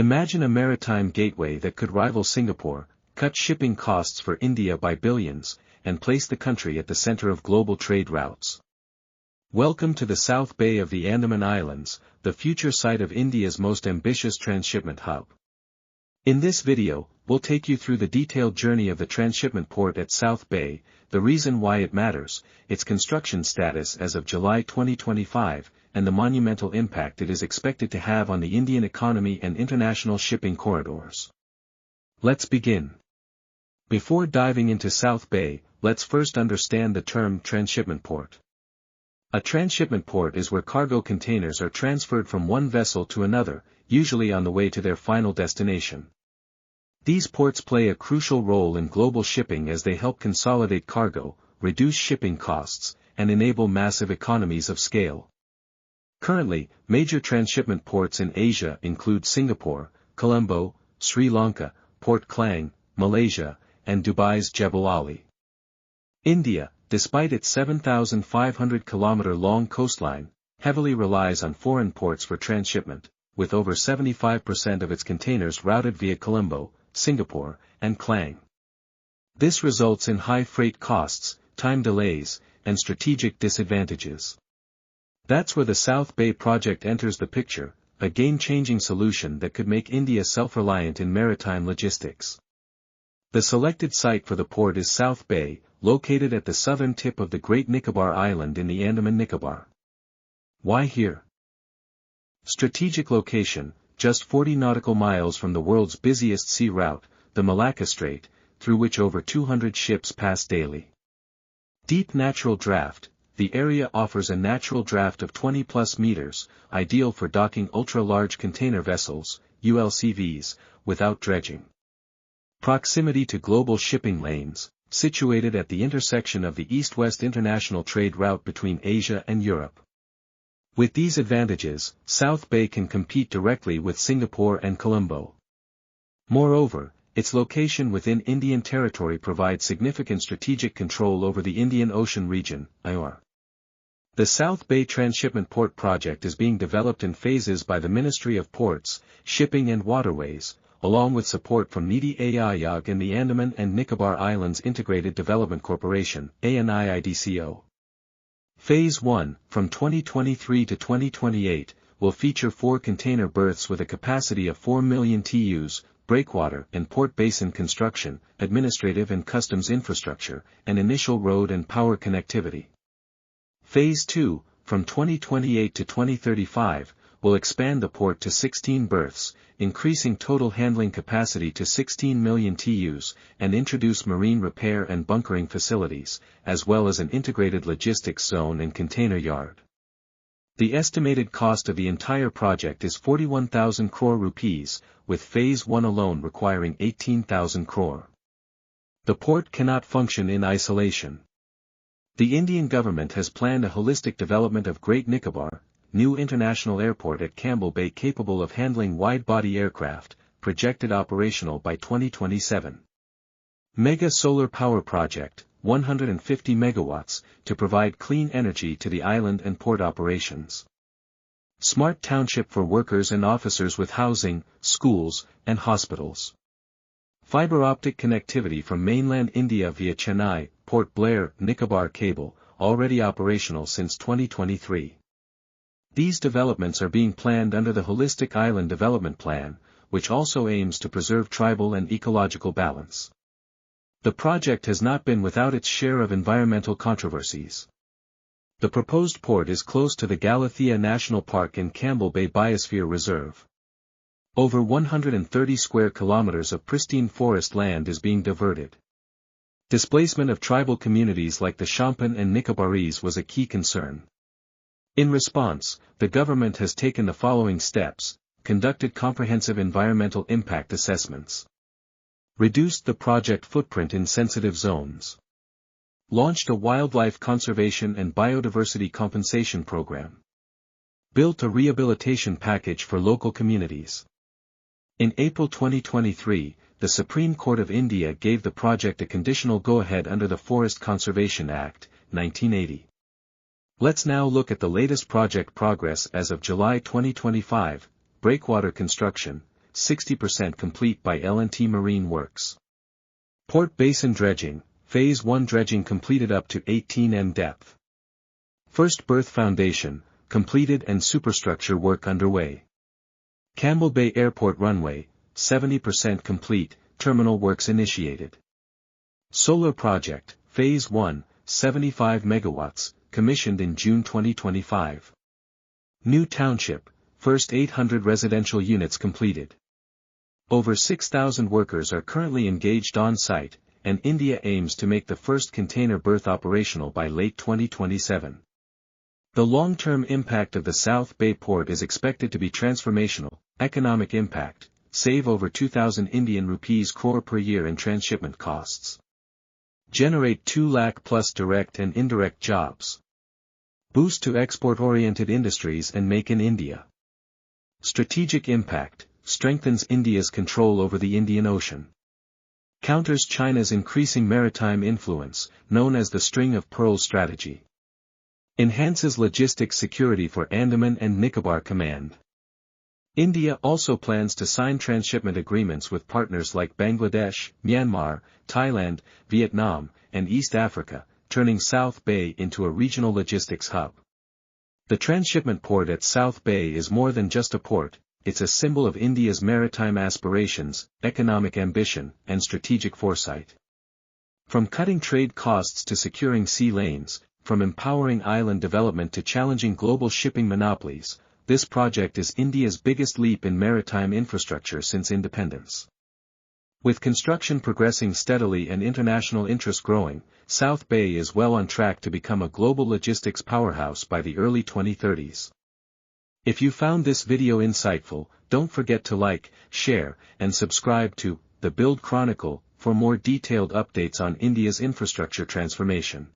Imagine a maritime gateway that could rival Singapore, cut shipping costs for India by billions, and place the country at the center of global trade routes. Welcome to the South Bay of the Andaman Islands, the future site of India's most ambitious transshipment hub. In this video, we'll take you through the detailed journey of the transshipment port at South Bay, the reason why it matters, its construction status as of July 2025, and the monumental impact it is expected to have on the Indian economy and international shipping corridors. Let's begin. Before diving into South Bay, let's first understand the term transshipment port. A transshipment port is where cargo containers are transferred from one vessel to another, usually on the way to their final destination. These ports play a crucial role in global shipping as they help consolidate cargo, reduce shipping costs, and enable massive economies of scale. Currently, major transshipment ports in Asia include Singapore, Colombo, Sri Lanka, Port Klang, Malaysia, and Dubai's Jebel Ali. India, despite its 7,500-kilometer-long coastline, heavily relies on foreign ports for transshipment, with over 75% of its containers routed via Colombo, Singapore, and Klang. This results in high freight costs, time delays, and strategic disadvantages. That's where the South Bay project enters the picture, a game-changing solution that could make India self-reliant in maritime logistics. The selected site for the port is South Bay, located at the southern tip of the Great Nicobar Island in the Andaman and Nicobar. Why here? Strategic location, just 40 nautical miles from the world's busiest sea route, the Malacca Strait, through which over 200 ships pass daily. Deep natural draft, the area offers a natural draft of 20+ meters, ideal for docking ultra-large container vessels, ULCVs, without dredging. Proximity to global shipping lanes, situated at the intersection of the East-West international trade route between Asia and Europe. With these advantages, South Bay can compete directly with Singapore and Colombo. Moreover, its location within Indian territory provides significant strategic control over the Indian Ocean region, IOR. The South Bay Transshipment Port project is being developed in phases by the Ministry of Ports, Shipping and Waterways, along with support from NITI Aayog and the Andaman and Nicobar Islands Integrated Development Corporation, ANIIDCO. Phase 1, from 2023 to 2028, will feature 4 container berths with a capacity of 4 million TEUs, breakwater and port basin construction, administrative and customs infrastructure, and initial road and power connectivity. Phase 2, from 2028 to 2035, will expand the port to 16 berths, increasing total handling capacity to 16 million TEUs, and introduce marine repair and bunkering facilities, as well as an integrated logistics zone and container yard. The estimated cost of the entire project is 41,000 crore rupees, with Phase 1 alone requiring 18,000 crore. The port cannot function in isolation. The Indian government has planned a holistic development of Great Nicobar, new international airport at Campbell Bay capable of handling wide-body aircraft, projected operational by 2027. Mega solar power project, 150 megawatts, to provide clean energy to the island and port operations. Smart township for workers and officers with housing, schools, and hospitals. Fiber optic connectivity from mainland India via Chennai, Port Blair, Nicobar cable, already operational since 2023. These developments are being planned under the Holistic Island Development Plan, which also aims to preserve tribal and ecological balance. The project has not been without its share of environmental controversies. The proposed port is close to the Galathea National Park and Campbell Bay Biosphere Reserve. Over 130 square kilometers of pristine forest land is being diverted. Displacement of tribal communities like the Shompen and Nicobarese was a key concern. In response, the government has taken the following steps: conducted comprehensive environmental impact assessments, reduced the project footprint in sensitive zones, launched a wildlife conservation and biodiversity compensation program, built a rehabilitation package for local communities. In April 2023, the Supreme Court of India gave the project a conditional go-ahead under the Forest Conservation Act, 1980. Let's now look at the latest project progress as of July 2025. Breakwater construction. 60% complete by L&T Marine Works. Port Basin Dredging, Phase 1 dredging completed up to 18 m depth. First berth foundation, completed and superstructure work underway. Campbell Bay Airport runway, 70% complete, terminal works initiated. Solar project, Phase 1, 75 megawatts, commissioned in June 2025. New township, first 800 residential units completed. Over 6,000 workers are currently engaged on site, and India aims to make the first container berth operational by late 2027. The long-term impact of the South Bay port is expected to be transformational. Economic impact, save over 2,000 Indian rupees crore per year in transshipment costs. Generate 2 lakh plus direct and indirect jobs. Boost to export-oriented industries and make in India. Strategic impact, strengthens India's control over the Indian Ocean. Counters China's increasing maritime influence, known as the String of Pearls strategy. Enhances logistics security for Andaman and Nicobar Command. India also plans to sign transshipment agreements with partners like Bangladesh, Myanmar, Thailand, Vietnam, and East Africa, turning South Bay into a regional logistics hub. The transshipment port at South Bay is more than just a port, it's a symbol of India's maritime aspirations, economic ambition, and strategic foresight. From cutting trade costs to securing sea lanes, from empowering island development to challenging global shipping monopolies, this project is India's biggest leap in maritime infrastructure since independence. With construction progressing steadily and international interest growing, South Bay is well on track to become a global logistics powerhouse by the early 2030s. If you found this video insightful, don't forget to like, share, and subscribe to The Build Chronicle for more detailed updates on India's infrastructure transformation.